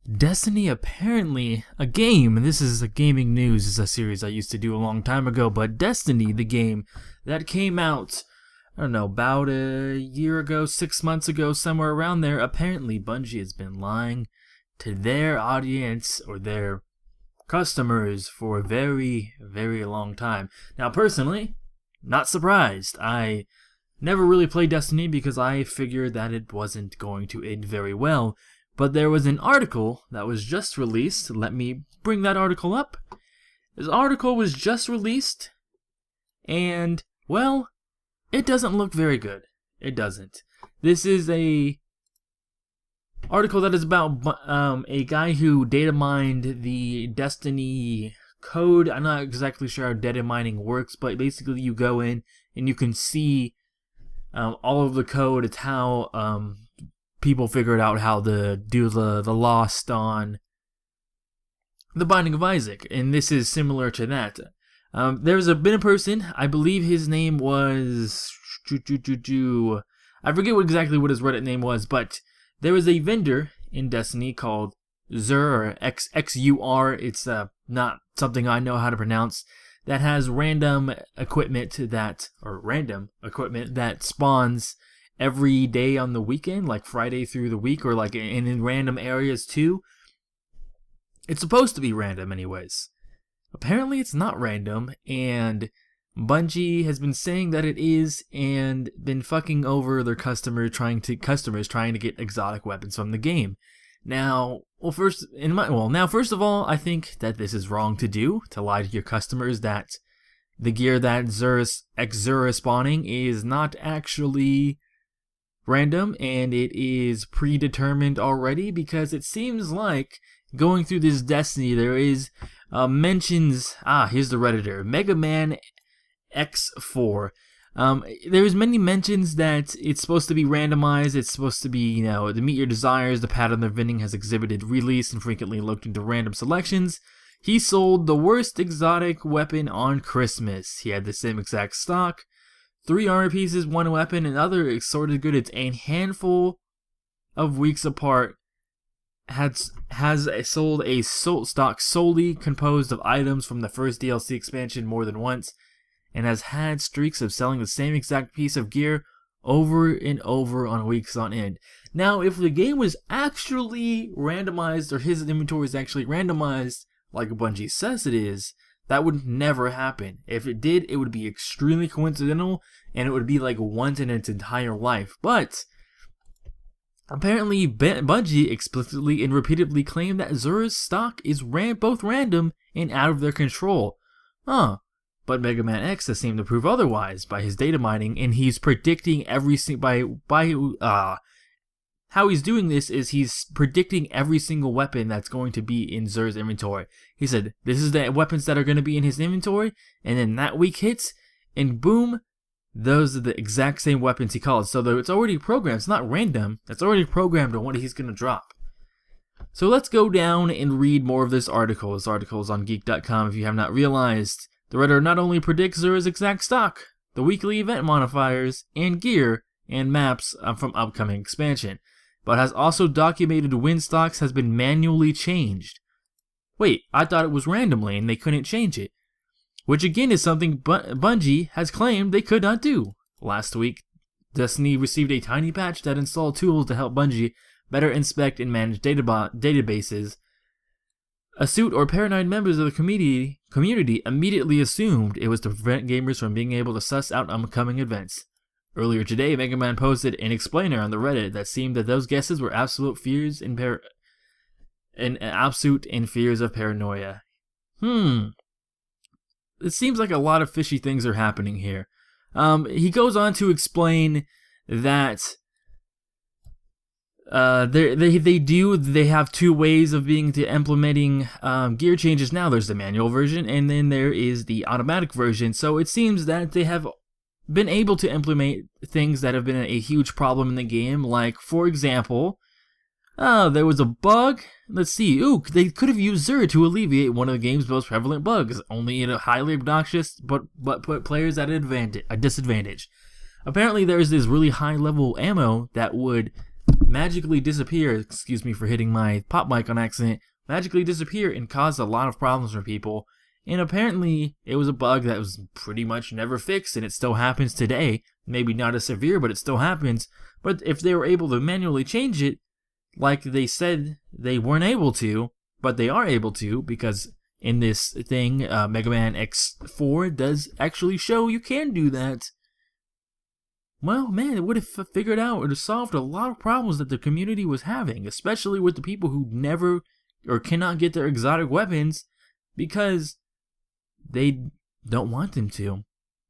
Destiny, apparently, a game, and this is a gaming news, is a series I used to do a long time ago, but Destiny, the game that came out, I don't know, about a year ago, 6 months ago, somewhere around there, apparently Bungie has been lying to their audience or their customers for a very, very long time. Now, personally, not surprised. I never really played Destiny because I figured that it wasn't going to end very well. But there was an article that was just released. Let me bring that article up. This article was just released, and, well, it doesn't look very good. It doesn't. This is a article that is about a guy who data mined the Destiny code. I'm not exactly sure how data mining works, but basically you go in and you can see all of the code. It's how people figured out how to do the Lost on the Binding of Isaac, and this is similar to that. There's been a person, I believe his name was, I forget exactly what his Reddit name was, but there was a vendor in Destiny called Xur, or XUR, it's not something I know how to pronounce, that has random equipment that spawns every day on the weekend, like Friday through the week, or like in random areas too. It's supposed to be random anyways. Apparently it's not random, and Bungie has been saying that it is, and been fucking over their customers trying to get exotic weapons from the game. Now, first of all, I think that this is wrong to do, to lie to your customers that the gear that Xur is spawning is not actually random, and it is predetermined already, because it seems like going through this Destiny there is mentions, here's the Redditor, Mega Man X4. There's many mentions that it's supposed to be randomized, it's supposed to be, to meet your desires. The pattern of vending has exhibited release and frequently looked into random selections. He sold the worst exotic weapon on Christmas. He had the same exact stock, 3 armor pieces, 1 weapon, and other assorted goods a handful of weeks apart. Has sold a stock solely composed of items from the first DLC expansion more than once, and has had streaks of selling the same exact piece of gear over and over on weeks on end. Now, if the game was actually randomized, or his inventory is actually randomized, like Bungie says it is, that would never happen. If it did, it would be extremely coincidental, and it would be like once in its entire life. But apparently, Bungie explicitly and repeatedly claimed that Xur's stock is both random and out of their control. But Mega Man X has seemed to prove otherwise by his data mining, and he's predicting how he's doing this is he's predicting every single weapon that's going to be in Xur's inventory. He said, this is the weapons that are going to be in his inventory, and then that week hits, and boom, those are the exact same weapons he called. So it's already programmed. It's not random. It's already programmed on what he's going to drop. So let's go down and read more of this article. This article is on geek.com if you have not realized. The Redditor not only predicts Xur's exact stock, the weekly event modifiers, and gear, and maps from upcoming expansion, but has also documented when stocks has been manually changed. Wait, I thought it was randomly and they couldn't change it. Which again is something Bungie has claimed they could not do. Last week, Destiny received a tiny patch that installed tools to help Bungie better inspect and manage databases. Astute or paranoid members of the community immediately assumed it was to prevent gamers from being able to suss out upcoming events. Earlier today, Mega Man posted an explainer on the Reddit that seemed that those guesses were absolute fears and fears of paranoia. It seems like a lot of fishy things are happening here. He goes on to explain that they have 2 ways of implementing gear changes now. There's the manual version, and then there is the automatic version. So it seems that they have been able to implement things that have been a huge problem in the game. Like, for example, there was a bug. Let's see. They could have used Xur to alleviate one of the game's most prevalent bugs, only highly obnoxious, but put players at a disadvantage. Apparently, there's this really high level ammo that would magically disappear, excuse me for hitting my pop mic on accident, magically disappear and cause a lot of problems for people. And apparently it was a bug that was pretty much never fixed, and it still happens today. Maybe not as severe, but it still happens. But if they were able to manually change it, like they said they weren't able to, but they are able to, because in this thing, Mega Man X4 does actually show you can do that. Well, man, it would have figured out, it would have solved a lot of problems that the community was having, especially with the people who never or cannot get their exotic weapons because they don't want them to.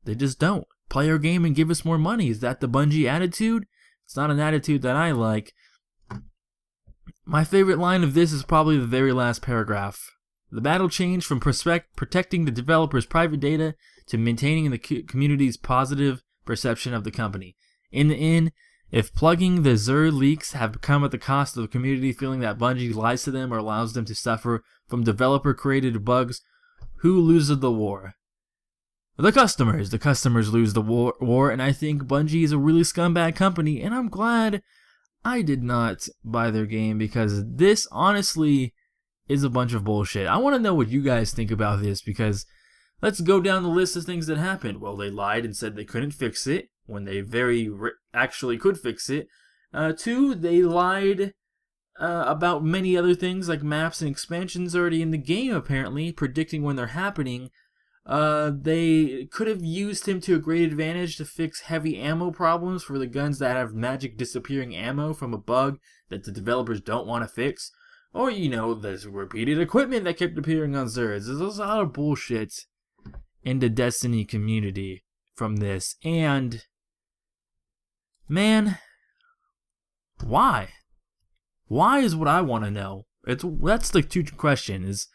They just don't. Play our game and give us more money. Is that the Bungie attitude? It's not an attitude that I like. My favorite line of this is probably the very last paragraph. The battle changed from protecting the developer's private data to maintaining the community's positive perception of the company. In the end, if plugging the Xur leaks have come at the cost of the community feeling that Bungie lies to them or allows them to suffer from developer-created bugs, who loses the war? The customers. The customers lose the war, and I think Bungie is a really scumbag company, and I'm glad I did not buy their game because this, honestly, is a bunch of bullshit. I want to know what you guys think about this because let's go down the list of things that happened. Well, they lied and said they couldn't fix it when they actually could fix it. 2, they lied about many other things like maps and expansions already in the game, apparently, predicting when they're happening. They could have used him to a great advantage to fix heavy ammo problems for the guns that have magic disappearing ammo from a bug that the developers don't want to fix. Or, there's repeated equipment that kept appearing on Xur. There's a lot of bullshit in the Destiny community from this. And, man, why? Why is what I want to know. That's the true question is,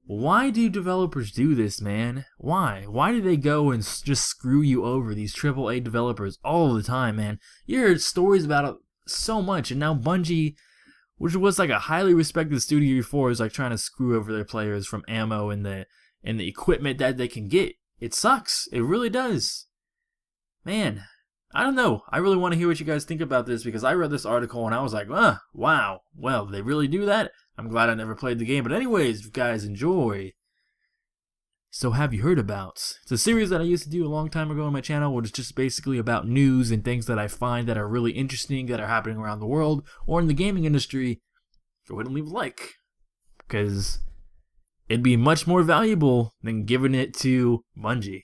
why do developers do this, man? Why? Why do they go and just screw you over, these AAA developers, all the time, man? You heard stories about it so much, and now Bungie, which was like a highly respected studio before, is like trying to screw over their players from ammo and the equipment that they can get. It sucks. It really does. Man, I don't know. I really want to hear what you guys think about this because I read this article and I was like, wow. Well, they really do that? I'm glad I never played the game. But anyways, you guys enjoy. So have you heard about? It's a series that I used to do a long time ago on my channel, which is just basically about news and things that I find that are really interesting that are happening around the world or in the gaming industry. Go ahead and leave a like, because it'd be much more valuable than giving it to Bungie.